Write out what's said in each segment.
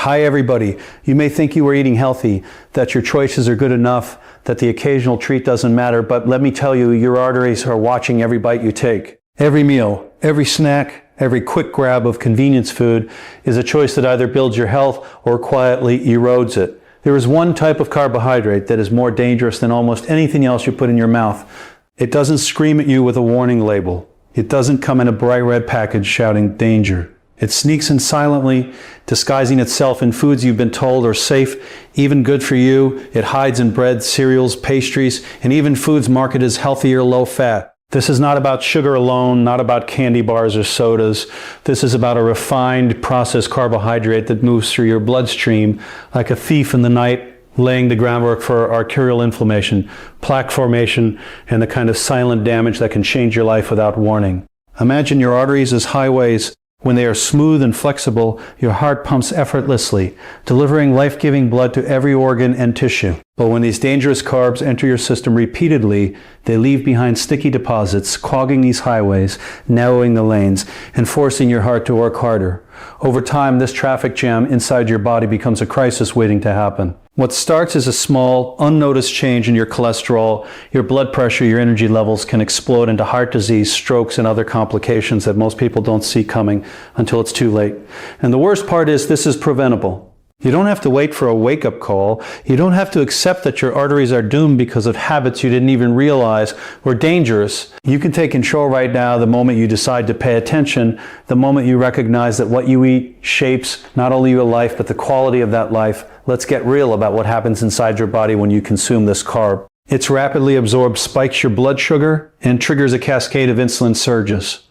Hi everybody. You may think you are eating healthy, that your choices are good enough, that the occasional treat doesn't matter, but let me tell you, your arteries are watching every bite you take. Every meal, every snack, every quick grab of convenience food is a choice that either builds your health or quietly erodes it. There is one type of carbohydrate that is more dangerous than almost anything else you put in your mouth. It doesn't scream at you with a warning label. It doesn't come in a bright red package shouting danger. It sneaks in silently, disguising itself in foods you've been told are safe, even good for you. It hides in bread, cereals, pastries, and even foods marketed as healthy or low fat. This is not about sugar alone, not about candy bars or sodas. This is about a refined, processed carbohydrate that moves through your bloodstream like a thief in the night, laying the groundwork for arterial inflammation, plaque formation, and the kind of silent damage that can change your life without warning. Imagine your arteries as highways. When they are smooth and flexible, your heart pumps effortlessly, delivering life-giving blood to every organ and tissue. But when these dangerous carbs enter your system repeatedly, they leave behind sticky deposits, clogging these highways, narrowing the lanes, and forcing your heart to work harder. Over time, this traffic jam inside your body becomes a crisis waiting to happen. What starts as a small, unnoticed change in your cholesterol, your blood pressure, your energy levels can explode into heart disease, strokes, and other complications that most people don't see coming until it's too late. And the worst part is this is preventable. You don't have to wait for a wake-up call. You don't have to accept that your arteries are doomed because of habits you didn't even realize were dangerous. You can take control right now the moment you decide to pay attention, the moment you recognize that what you eat shapes not only your life, but the quality of that life. Let's get real about what happens inside your body when you consume this carb. It's rapidly absorbed, spikes your blood sugar, and triggers a cascade of insulin surges.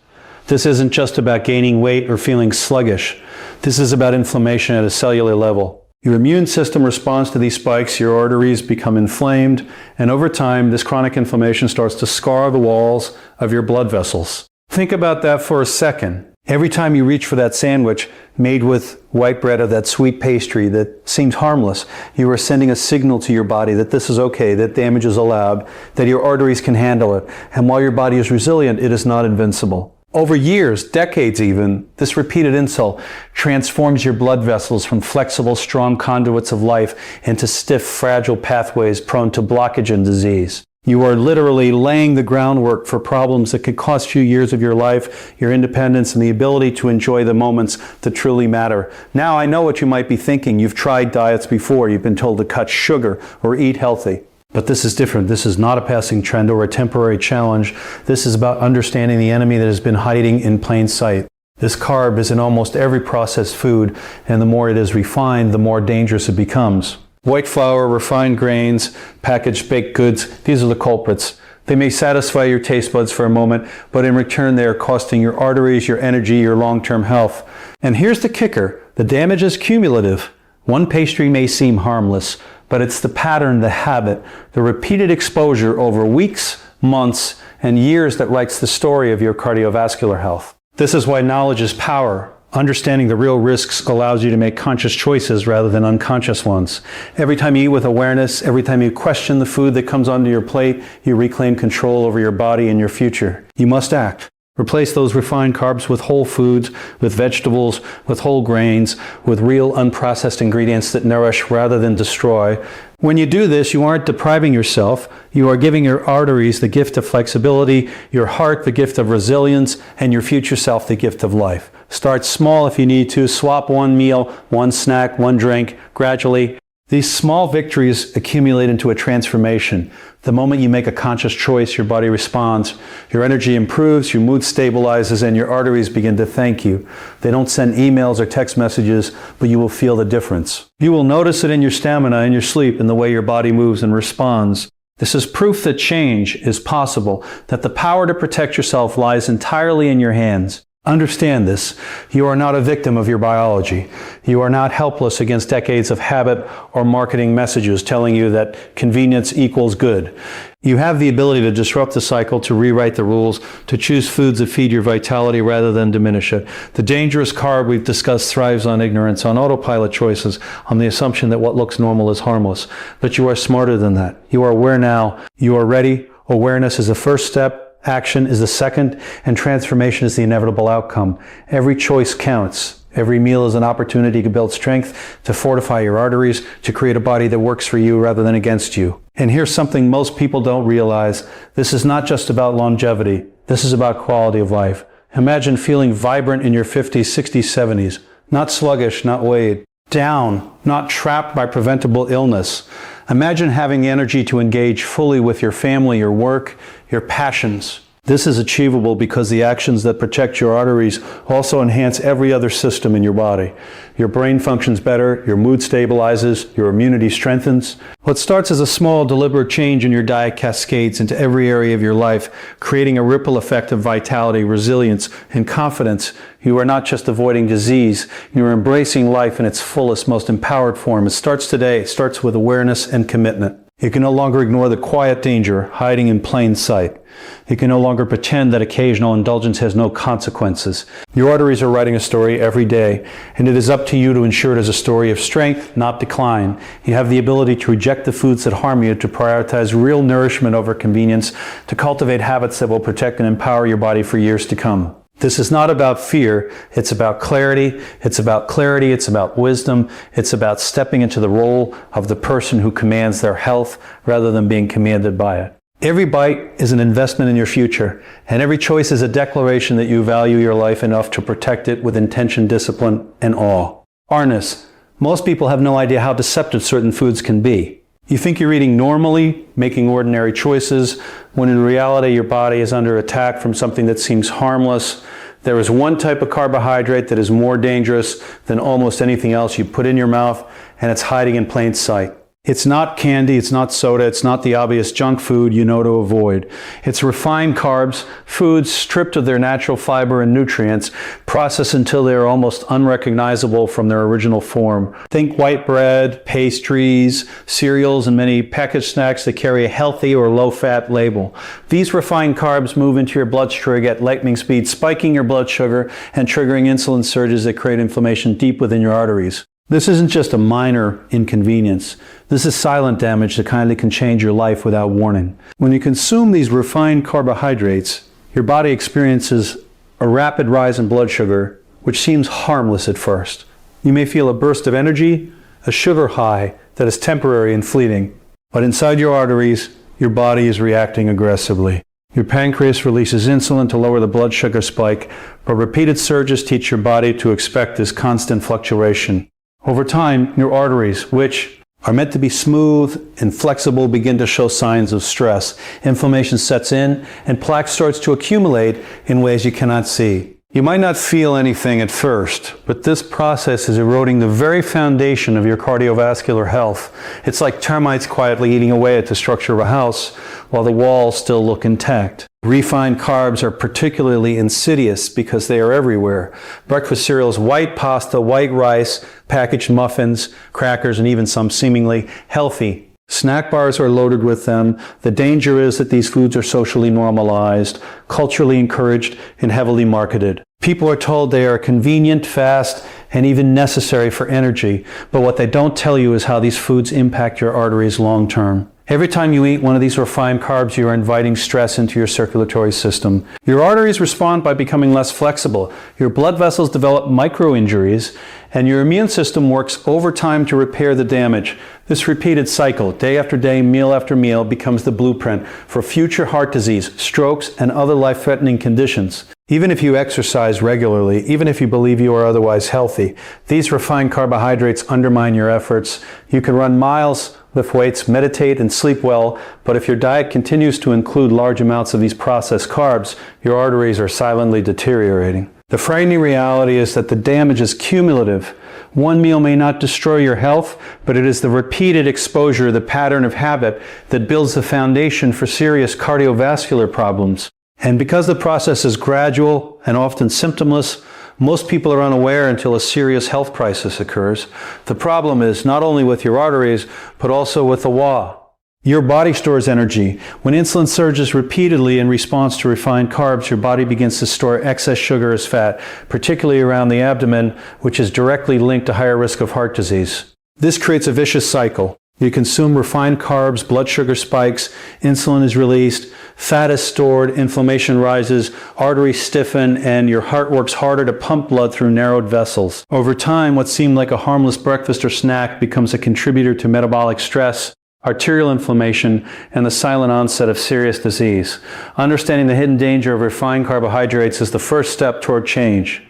This isn't just about gaining weight or feeling sluggish. This is about inflammation at a cellular level. Your immune system responds to these spikes, your arteries become inflamed, and over time, this chronic inflammation starts to scar the walls of your blood vessels. Think about that for a second. Every time you reach for that sandwich made with white bread or that sweet pastry that seems harmless, you are sending a signal to your body that this is okay, that damage is allowed, that your arteries can handle it. And while your body is resilient, it is not invincible. Over years, decades even, this repeated insult transforms your blood vessels from flexible, strong conduits of life into stiff, fragile pathways prone to blockage and disease. You are literally laying the groundwork for problems that could cost you years of your life, your independence, and the ability to enjoy the moments that truly matter. Now I know what you might be thinking. You've tried diets before. You've been told to cut sugar or eat healthy. But this is different. This is not a passing trend or a temporary challenge. This is about understanding the enemy that has been hiding in plain sight. This carb is in almost every processed food, and the more it is refined, the more dangerous it becomes. White flour, refined grains, packaged baked goods, these are the culprits. They may satisfy your taste buds for a moment, but in return they are costing your arteries, your energy, your long-term health. And here's the kicker. The damage is cumulative. One pastry may seem harmless, but it's the pattern, the habit, the repeated exposure over weeks, months, and years that writes the story of your cardiovascular health. This is why knowledge is power. Understanding the real risks allows you to make conscious choices rather than unconscious ones. Every time you eat with awareness, every time you question the food that comes onto your plate, you reclaim control over your body and your future. You must act. Replace those refined carbs with whole foods, with vegetables, with whole grains, with real unprocessed ingredients that nourish rather than destroy. When you do this, you aren't depriving yourself. You are giving your arteries the gift of flexibility, your heart the gift of resilience, and your future self the gift of life. Start small if you need to. Swap one meal, one snack, one drink, gradually. These small victories accumulate into a transformation. The moment you make a conscious choice, your body responds. Your energy improves, your mood stabilizes, and your arteries begin to thank you. They don't send emails or text messages, but you will feel the difference. You will notice it in your stamina, in your sleep, in the way your body moves and responds. This is proof that change is possible, that the power to protect yourself lies entirely in your hands. Understand this. You are not a victim of your biology. You are not helpless against decades of habit or marketing messages telling you that convenience equals good. You have the ability to disrupt the cycle, to rewrite the rules, to choose foods that feed your vitality rather than diminish it. The dangerous carb we've discussed thrives on ignorance, on autopilot choices, on the assumption that what looks normal is harmless. But you are smarter than that. You are aware now. You are ready. Awareness is the first step. Action is the second, and transformation is the inevitable outcome. Every choice counts. Every meal is an opportunity to build strength, to fortify your arteries, to create a body that works for you rather than against you. And here's something most people don't realize. This is not just about longevity. This is about quality of life. Imagine feeling vibrant in your 50s, 60s, 70s. Not sluggish, not weighed. Down, not trapped by preventable illness. Imagine having the energy to engage fully with your family, your work, your passions. This is achievable because the actions that protect your arteries also enhance every other system in your body. Your brain functions better, your mood stabilizes, your immunity strengthens. What starts as a small, deliberate change in your diet cascades into every area of your life, creating a ripple effect of vitality, resilience, and confidence. You are not just avoiding disease, you are embracing life in its fullest, most empowered form. It starts today. It starts with awareness and commitment. You can no longer ignore the quiet danger hiding in plain sight. You can no longer pretend that occasional indulgence has no consequences. Your arteries are writing a story every day, and it is up to you to ensure it is a story of strength, not decline. You have the ability to reject the foods that harm you, to prioritize real nourishment over convenience, to cultivate habits that will protect and empower your body for years to come. This is not about fear, it's about clarity, it's about wisdom, it's about stepping into the role of the person who commands their health rather than being commanded by it. Every bite is an investment in your future, and every choice is a declaration that you value your life enough to protect it with intention, discipline, and awe. Awareness. Most people have no idea how deceptive certain foods can be. You think you're eating normally, making ordinary choices, when in reality your body is under attack from something that seems harmless. There is one type of carbohydrate that is more dangerous than almost anything else you put in your mouth, and it's hiding in plain sight. It's not candy, it's not soda, it's not the obvious junk food you know to avoid. It's refined carbs, foods stripped of their natural fiber and nutrients, processed until they are almost unrecognizable from their original form. Think white bread, pastries, cereals, and many packaged snacks that carry a healthy or low-fat label. These refined carbs move into your bloodstream at lightning speed, spiking your blood sugar and triggering insulin surges that create inflammation deep within your arteries. This isn't just a minor inconvenience. This is silent damage, the kind that can change your life without warning. When you consume these refined carbohydrates, your body experiences a rapid rise in blood sugar, which seems harmless at first. You may feel a burst of energy, a sugar high that is temporary and fleeting. But inside your arteries, your body is reacting aggressively. Your pancreas releases insulin to lower the blood sugar spike, but repeated surges teach your body to expect this constant fluctuation. Over time, your arteries, which are meant to be smooth and flexible, begin to show signs of stress. Inflammation sets in, and plaque starts to accumulate in ways you cannot see. You might not feel anything at first, but this process is eroding the very foundation of your cardiovascular health. It's like termites quietly eating away at the structure of a house while the walls still look intact. Refined carbs are particularly insidious because they are everywhere. Breakfast cereals, white pasta, white rice, packaged muffins, crackers, and even some seemingly healthy snack bars are loaded with them. The danger is that these foods are socially normalized, culturally encouraged, and heavily marketed. People are told they are convenient, fast, and even necessary for energy, but what they don't tell you is how these foods impact your arteries long term. Every time you eat one of these refined carbs, you are inviting stress into your circulatory system. Your arteries respond by becoming less flexible. Your blood vessels develop micro-injuries, and your immune system works overtime to repair the damage. This repeated cycle, day after day, meal after meal, becomes the blueprint for future heart disease, strokes, and other life-threatening conditions. Even if you exercise regularly, even if you believe you are otherwise healthy, these refined carbohydrates undermine your efforts. You can run miles, lift weights, meditate, and sleep well, but if your diet continues to include large amounts of these processed carbs, your arteries are silently deteriorating. The frightening reality is that the damage is cumulative. One meal may not destroy your health, but it is the repeated exposure, the pattern of habit, that builds the foundation for serious cardiovascular problems. And because the process is gradual and often symptomless, most people are unaware until a serious health crisis occurs. The problem is not only with your arteries, but also with the wah. Your body stores energy. When insulin surges repeatedly in response to refined carbs, your body begins to store excess sugar as fat, particularly around the abdomen, which is directly linked to higher risk of heart disease. This creates a vicious cycle. You consume refined carbs, blood sugar spikes, insulin is released, fat is stored, inflammation rises, arteries stiffen, and your heart works harder to pump blood through narrowed vessels. Over time, what seemed like a harmless breakfast or snack becomes a contributor to metabolic stress, arterial inflammation, and the silent onset of serious disease. Understanding the hidden danger of refined carbohydrates is the first step toward change.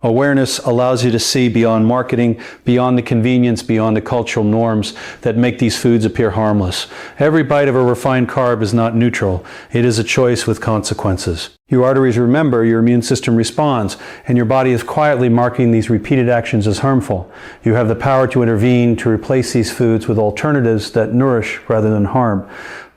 Awareness allows you to see beyond marketing, beyond the convenience, beyond the cultural norms that make these foods appear harmless. Every bite of a refined carb is not neutral. It is a choice with consequences. Your arteries remember, your immune system responds, and your body is quietly marking these repeated actions as harmful. You have the power to intervene, to replace these foods with alternatives that nourish rather than harm.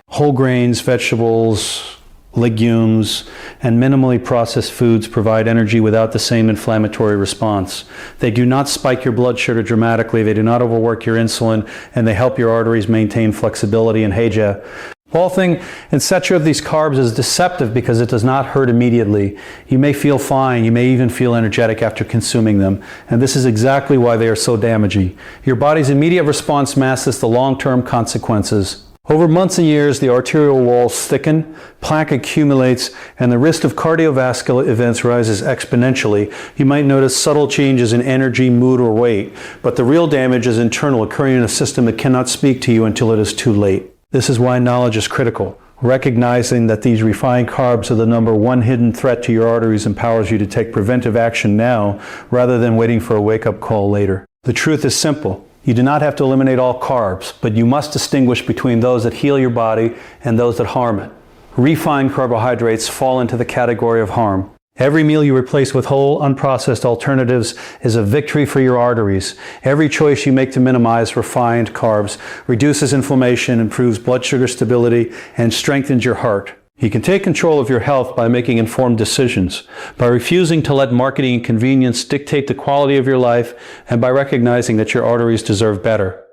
Whole grains, vegetables, legumes, and minimally processed foods provide energy without the same inflammatory response. They do not spike your blood sugar dramatically, they do not overwork your insulin, and they help your arteries maintain flexibility and heja. The whole thing, etc. of these carbs is deceptive because it does not hurt immediately. You may feel fine, you may even feel energetic after consuming them, and this is exactly why they are so damaging. Your body's immediate response masks the long-term consequences. Over months and years, the arterial walls thicken, plaque accumulates, and the risk of cardiovascular events rises exponentially. You might notice subtle changes in energy, mood, or weight, but the real damage is internal, occurring in a system that cannot speak to you until it is too late. This is why knowledge is critical. Recognizing that these refined carbs are the number one hidden threat to your arteries empowers you to take preventive action now, rather than waiting for a wake-up call later. The truth is simple. You do not have to eliminate all carbs, but you must distinguish between those that heal your body and those that harm it. Refined carbohydrates fall into the category of harm. Every meal you replace with whole, unprocessed alternatives is a victory for your arteries. Every choice you make to minimize refined carbs reduces inflammation, improves blood sugar stability, and strengthens your heart. You can take control of your health by making informed decisions, by refusing to let marketing and convenience dictate the quality of your life, and by recognizing that your arteries deserve better.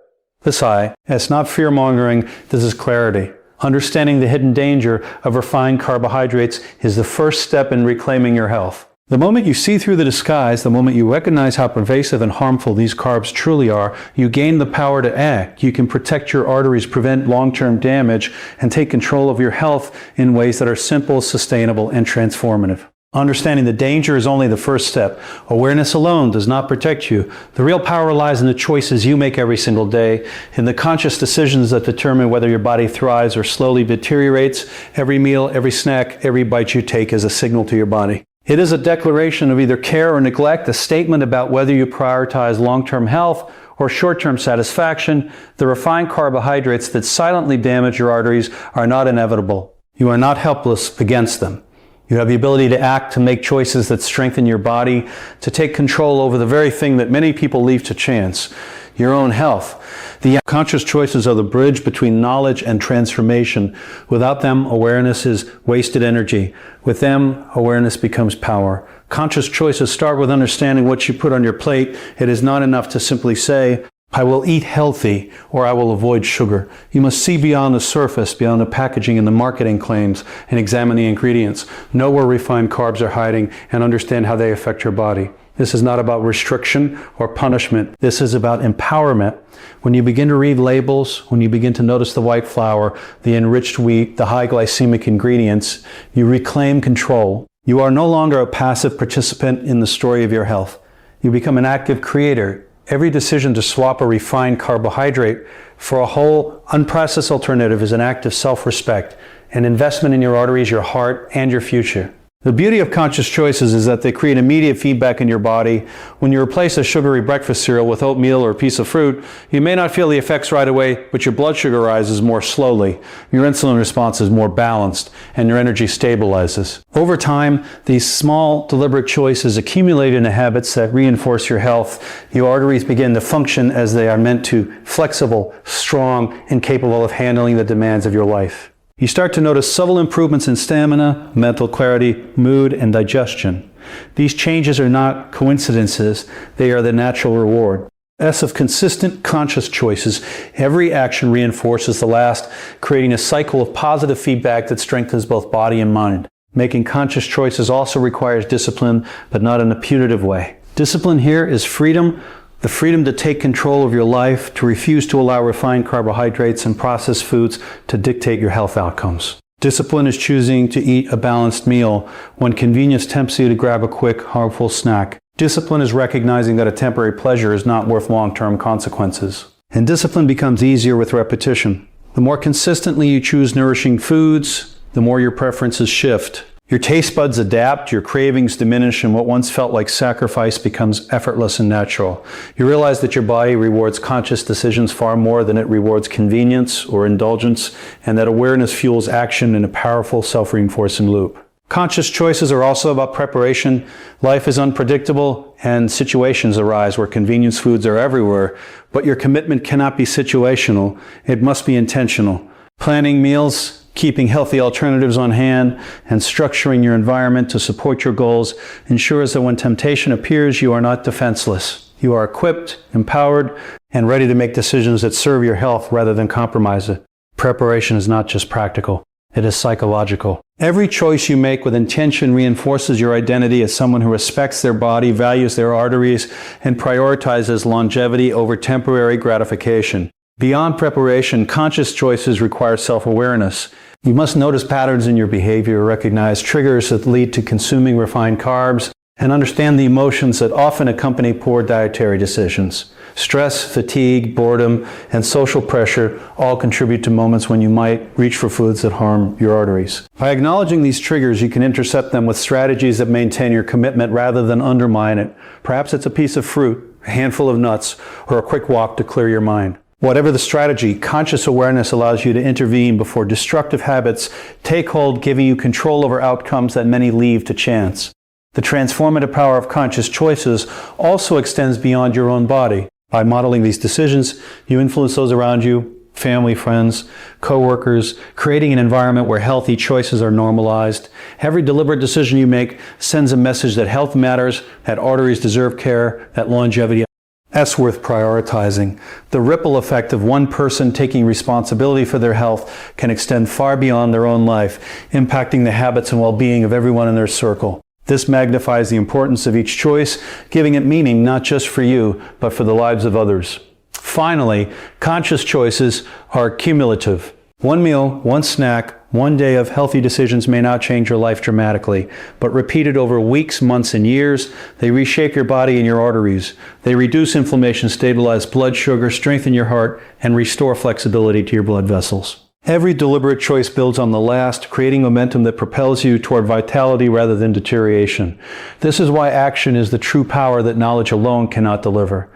This it's not fear-mongering, this is clarity. Understanding the hidden danger of refined carbohydrates is the first step in reclaiming your health. The moment you see through the disguise, the moment you recognize how pervasive and harmful these carbs truly are, you gain the power to act. You can protect your arteries, prevent long-term damage, and take control of your health in ways that are simple, sustainable, and transformative. Understanding the danger is only the first step. Awareness alone does not protect you. The real power lies in the choices you make every single day, in the conscious decisions that determine whether your body thrives or slowly deteriorates. Every meal, every snack, every bite you take is a signal to your body. It is a declaration of either care or neglect, a statement about whether you prioritize long-term health or short-term satisfaction. The refined carbohydrates that silently damage your arteries are not inevitable. You are not helpless against them. You have the ability to act, to make choices that strengthen your body, to take control over the very thing that many people leave to chance, your own health. The conscious choices are the bridge between knowledge and transformation. Without them, awareness is wasted energy. With them, awareness becomes power. Conscious choices start with understanding what you put on your plate. It is not enough to simply say, I will eat healthy, or I will avoid sugar. You must see beyond the surface, beyond the packaging and the marketing claims, and examine the ingredients. Know where refined carbs are hiding, and understand how they affect your body. This is not about restriction or punishment. This is about empowerment. When you begin to read labels, when you begin to notice the white flour, the enriched wheat, the high glycemic ingredients, you reclaim control. You are no longer a passive participant in the story of your health. You become an active creator. Every decision to swap a refined carbohydrate for a whole, unprocessed alternative is an act of self-respect, an investment in your arteries, your heart, and your future. The beauty of conscious choices is that they create immediate feedback in your body. When you replace a sugary breakfast cereal with oatmeal or a piece of fruit, you may not feel the effects right away, but your blood sugar rises more slowly, your insulin response is more balanced, and your energy stabilizes. Over time, these small, deliberate choices accumulate into habits that reinforce your health. Your arteries begin to function as they are meant to, flexible, strong, and capable of handling the demands of your life. You start to notice subtle improvements in stamina, mental clarity, mood, and digestion. These changes are not coincidences, they are the natural reward. S of consistent, conscious choices. Every action reinforces the last, creating a cycle of positive feedback that strengthens both body and mind. Making conscious choices also requires discipline, but not in a punitive way. Discipline here is freedom The freedom to take control of your life, to refuse to allow refined carbohydrates and processed foods to dictate your health outcomes. Discipline is choosing to eat a balanced meal when convenience tempts you to grab a quick, harmful snack. Discipline is recognizing that a temporary pleasure is not worth long-term consequences. And discipline becomes easier with repetition. The more consistently you choose nourishing foods, the more your preferences shift. Your taste buds adapt, your cravings diminish, and what once felt like sacrifice becomes effortless and natural. You realize that your body rewards conscious decisions far more than it rewards convenience or indulgence, and that awareness fuels action in a powerful self-reinforcing loop. Conscious choices are also about preparation. Life is unpredictable, and situations arise where convenience foods are everywhere, but your commitment cannot be situational. It must be intentional. Planning meals, keeping healthy alternatives on hand, and structuring your environment to support your goals ensures that when temptation appears, you are not defenseless. You are equipped, empowered, and ready to make decisions that serve your health rather than compromise it. Preparation is not just practical, it is psychological. Every choice you make with intention reinforces your identity as someone who respects their body, values their arteries, and prioritizes longevity over temporary gratification. Beyond preparation, conscious choices require self-awareness. You must notice patterns in your behavior, recognize triggers that lead to consuming refined carbs, and understand the emotions that often accompany poor dietary decisions. Stress, fatigue, boredom, and social pressure all contribute to moments when you might reach for foods that harm your arteries. By acknowledging these triggers, you can intercept them with strategies that maintain your commitment rather than undermine it. Perhaps it's a piece of fruit, a handful of nuts, or a quick walk to clear your mind. Whatever the strategy, conscious awareness allows you to intervene before destructive habits take hold, giving you control over outcomes that many leave to chance. The transformative power of conscious choices also extends beyond your own body. By modeling these decisions, you influence those around you, family, friends, co-workers, creating an environment where healthy choices are normalized. Every deliberate decision you make sends a message that health matters, that arteries deserve care, that longevity that's worth prioritizing. The ripple effect of one person taking responsibility for their health can extend far beyond their own life, impacting the habits and well-being of everyone in their circle. This magnifies the importance of each choice, giving it meaning not just for you, but for the lives of others. Finally, conscious choices are cumulative. One meal, one snack, one day of healthy decisions may not change your life dramatically, but repeated over weeks, months, and years, they reshape your body and your arteries. They reduce inflammation, stabilize blood sugar, strengthen your heart, and restore flexibility to your blood vessels. Every deliberate choice builds on the last, creating momentum that propels you toward vitality rather than deterioration. This is why action is the true power that knowledge alone cannot deliver.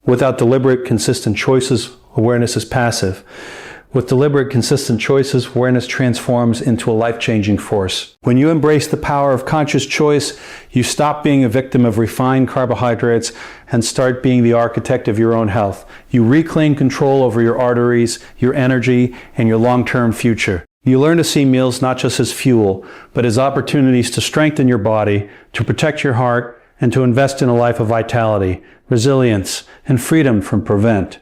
Without deliberate, consistent choices, awareness is passive. With deliberate, consistent choices, awareness transforms into a life-changing force. When you embrace the power of conscious choice, you stop being a victim of refined carbohydrates and start being the architect of your own health. You reclaim control over your arteries, your energy, and your long-term future. You learn to see meals not just as fuel, but as opportunities to strengthen your body, to protect your heart, and to invest in a life of vitality, resilience, and freedom from preventable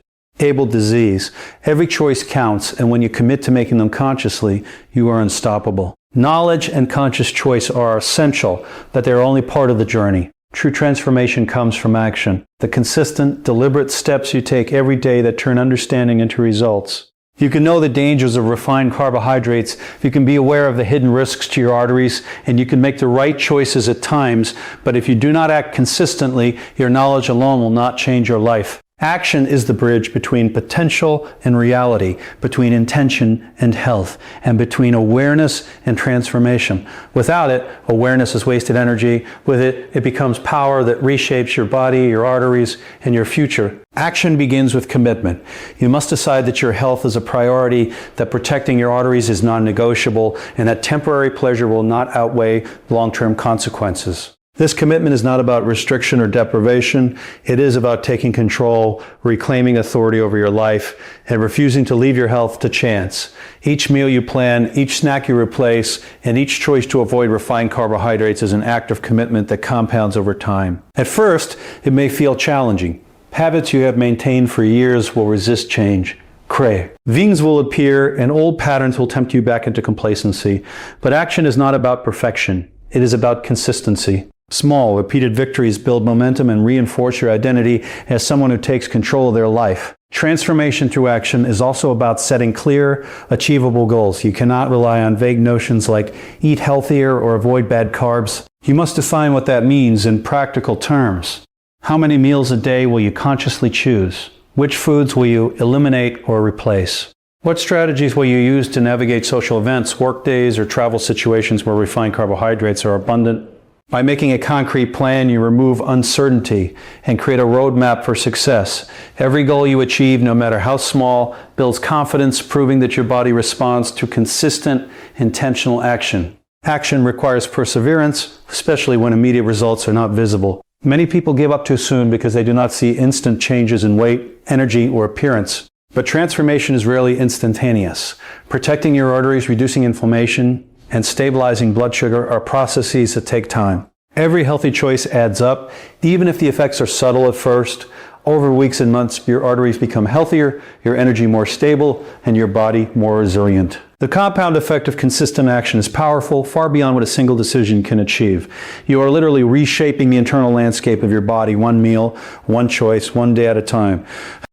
disease. Every choice counts, and when you commit to making them consciously, you are unstoppable. Knowledge and conscious choice are essential, but they're only part of the journey. True transformation comes from action, the consistent, deliberate steps you take every day that turn understanding into results. You can know the dangers of refined carbohydrates, you can be aware of the hidden risks to your arteries, and you can make the right choices at times, but if you do not act consistently, your knowledge alone will not change your life. Action is the bridge between potential and reality, between intention and health, and between awareness and transformation. Without it, awareness is wasted energy. With it, it becomes power that reshapes your body, your arteries, and your future. Action begins with commitment. You must decide that your health is a priority, that protecting your arteries is non-negotiable, and that temporary pleasure will not outweigh long-term consequences. This commitment is not about restriction or deprivation. It is about taking control, reclaiming authority over your life, and refusing to leave your health to chance. Each meal you plan, each snack you replace, and each choice to avoid refined carbohydrates is an act of commitment that compounds over time. At first, it may feel challenging. Habits you have maintained for years will resist change. Cravings will appear, and old patterns will tempt you back into complacency. But action is not about perfection. It is about consistency. Small, repeated victories build momentum and reinforce your identity as someone who takes control of their life. Transformation through action is also about setting clear, achievable goals. You cannot rely on vague notions like eat healthier or avoid bad carbs. You must define what that means in practical terms. How many meals a day will you consciously choose? Which foods will you eliminate or replace? What strategies will you use to navigate social events, work days, or travel situations where refined carbohydrates are abundant? By making a concrete plan, you remove uncertainty and create a roadmap for success. Every goal you achieve, no matter how small, builds confidence, proving that your body responds to consistent, intentional action. Action requires perseverance, especially when immediate results are not visible. Many people give up too soon because they do not see instant changes in weight, energy, or appearance. But transformation is rarely instantaneous. Protecting your arteries, reducing inflammation, and stabilizing blood sugar are processes that take time. Every healthy choice adds up, even if the effects are subtle at first. Over weeks and months, your arteries become healthier, your energy more stable, and your body more resilient. The compound effect of consistent action is powerful, far beyond what a single decision can achieve. You are literally reshaping the internal landscape of your body, one meal, one choice, one day at a time.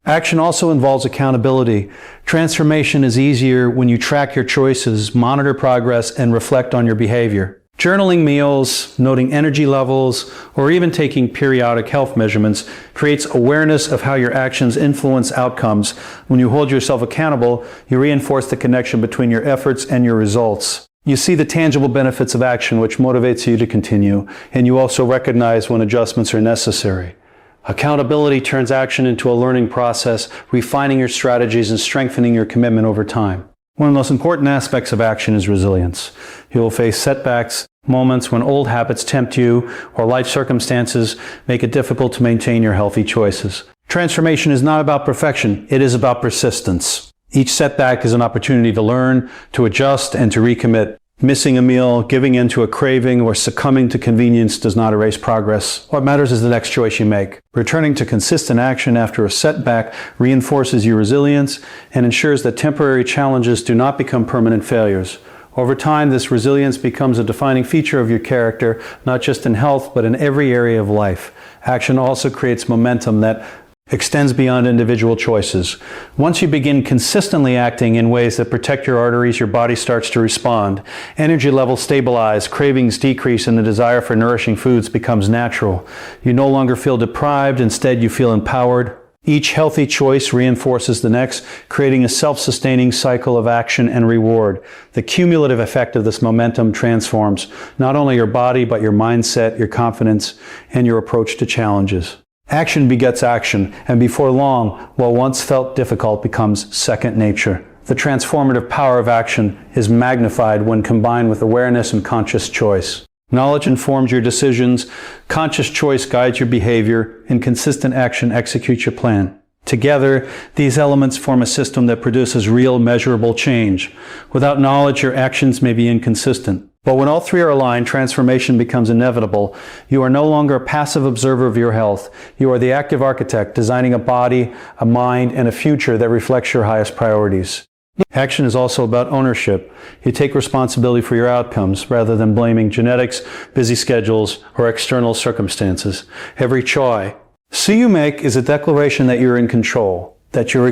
Action also involves accountability. Transformation is easier when you track your choices, monitor progress, and reflect on your behavior. Journaling meals, noting energy levels, or even taking periodic health measurements creates awareness of how your actions influence outcomes. When you hold yourself accountable, you reinforce the connection between your efforts and your results. You see the tangible benefits of action, which motivates you to continue, and you also recognize when adjustments are necessary. Accountability turns action into a learning process, refining your strategies and strengthening your commitment over time. One of the most important aspects of action is resilience. You will face setbacks, moments when old habits tempt you or life circumstances make it difficult to maintain your healthy choices. Transformation is not about perfection, it is about persistence. Each setback is an opportunity to learn, to adjust, and to recommit. Missing a meal, giving in to a craving, or succumbing to convenience does not erase progress. What matters is the next choice you make. Returning to consistent action after a setback reinforces your resilience and ensures that temporary challenges do not become permanent failures. Over time, this resilience becomes a defining feature of your character, not just in health, but in every area of life. Action also creates momentum that extends beyond individual choices. Once you begin consistently acting in ways that protect your arteries, your body starts to respond. Energy levels stabilize, cravings decrease, and the desire for nourishing foods becomes natural. You no longer feel deprived, instead you feel empowered. Each healthy choice reinforces the next, creating a self-sustaining cycle of action and reward. The cumulative effect of this momentum transforms not only your body, but your mindset, your confidence, and your approach to challenges. Action begets action, and before long, what once felt difficult becomes second nature. The transformative power of action is magnified when combined with awareness and conscious choice. Knowledge informs your decisions, conscious choice guides your behavior, and consistent action executes your plan. Together, these elements form a system that produces real, measurable change. Without knowledge, your actions may be inconsistent. But when all three are aligned, transformation becomes inevitable. You are no longer a passive observer of your health. You are the active architect, designing a body, a mind, and a future that reflects your highest priorities. Action is also about ownership. You take responsibility for your outcomes rather than blaming genetics, busy schedules, or external circumstances. Every choice you make is a declaration that you're in control. That you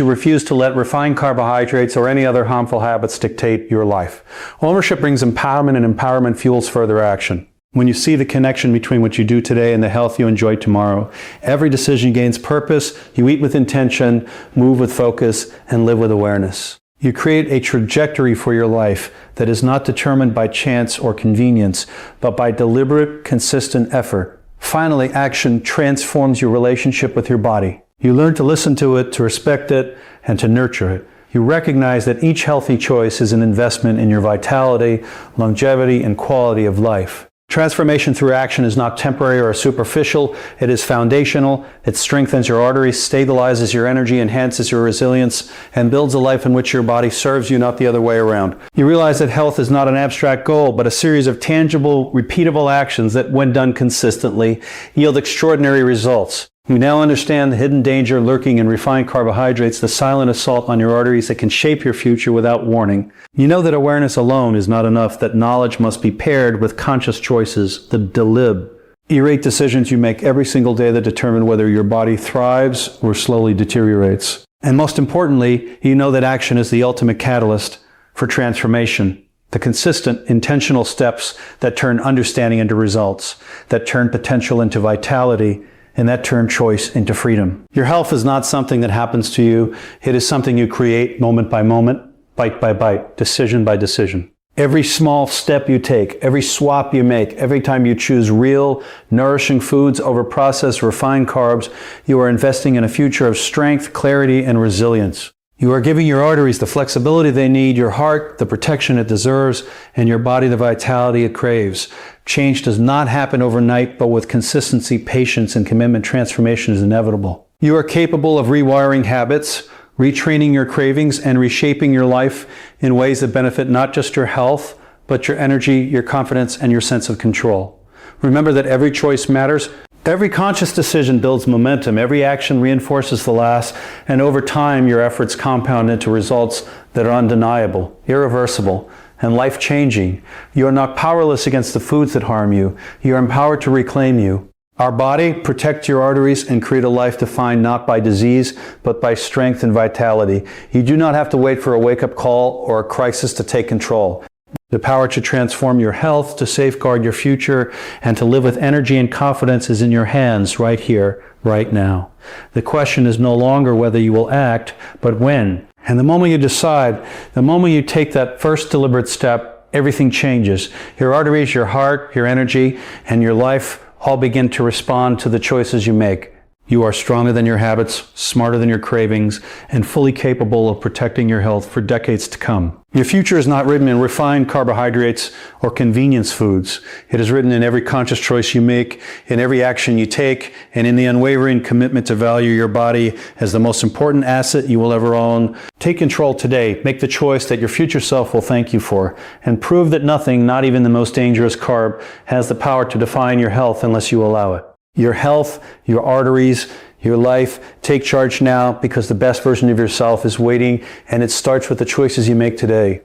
refuse to let refined carbohydrates or any other harmful habits dictate your life. Ownership brings empowerment, and empowerment fuels further action. When you see the connection between what you do today and the health you enjoy tomorrow, every decision gains purpose, you eat with intention, move with focus, and live with awareness. You create a trajectory for your life that is not determined by chance or convenience, but by deliberate, consistent effort. Finally, action transforms your relationship with your body. You learn to listen to it, to respect it, and to nurture it. You recognize that each healthy choice is an investment in your vitality, longevity, and quality of life. Transformation through action is not temporary or superficial. It is foundational. It strengthens your arteries, stabilizes your energy, enhances your resilience, and builds a life in which your body serves you, not the other way around. You realize that health is not an abstract goal, but a series of tangible, repeatable actions that, when done consistently, yield extraordinary results. You now understand the hidden danger lurking in refined carbohydrates, the silent assault on your arteries that can shape your future without warning. You know that awareness alone is not enough, that knowledge must be paired with conscious choices, the delib. Irate decisions you make every single day that determine whether your body thrives or slowly deteriorates. And most importantly, you know that action is the ultimate catalyst for transformation. The consistent, intentional steps that turn understanding into results, that turn potential into vitality, and that turn choice into freedom. Your health is not something that happens to you. It is something you create moment by moment, bite by bite, decision by decision. Every small step you take, every swap you make, every time you choose real, nourishing foods over processed, refined carbs, you are investing in a future of strength, clarity, and resilience. You are giving your arteries the flexibility they need, your heart the protection it deserves, and your body the vitality it craves. Change does not happen overnight, but with consistency, patience, and commitment, transformation is inevitable. You are capable of rewiring habits, retraining your cravings, and reshaping your life in ways that benefit not just your health, but your energy, your confidence, and your sense of control. Remember that every choice matters. Every conscious decision builds momentum. Every action reinforces the last, and over time, your efforts compound into results that are undeniable, irreversible, and life-changing. You are not powerless against the foods that harm you. You are empowered to reclaim you. Our body, protect your arteries and create a life defined not by disease, but by strength and vitality. You do not have to wait for a wake-up call or a crisis to take control. The power to transform your health, to safeguard your future, and to live with energy and confidence is in your hands right here, right now. The question is no longer whether you will act, but when. And the moment you decide, the moment you take that first deliberate step, everything changes. Your arteries, your heart, your energy, and your life all begin to respond to the choices you make. You are stronger than your habits, smarter than your cravings, and fully capable of protecting your health for decades to come. Your future is not written in refined carbohydrates or convenience foods. It is written in every conscious choice you make, in every action you take, and in the unwavering commitment to value your body as the most important asset you will ever own. Take control today. Make the choice that your future self will thank you for, and prove that nothing, not even the most dangerous carb, has the power to define your health unless you allow it. Your health, your arteries, your life, take charge now, because the best version of yourself is waiting, and it starts with the choices you make today.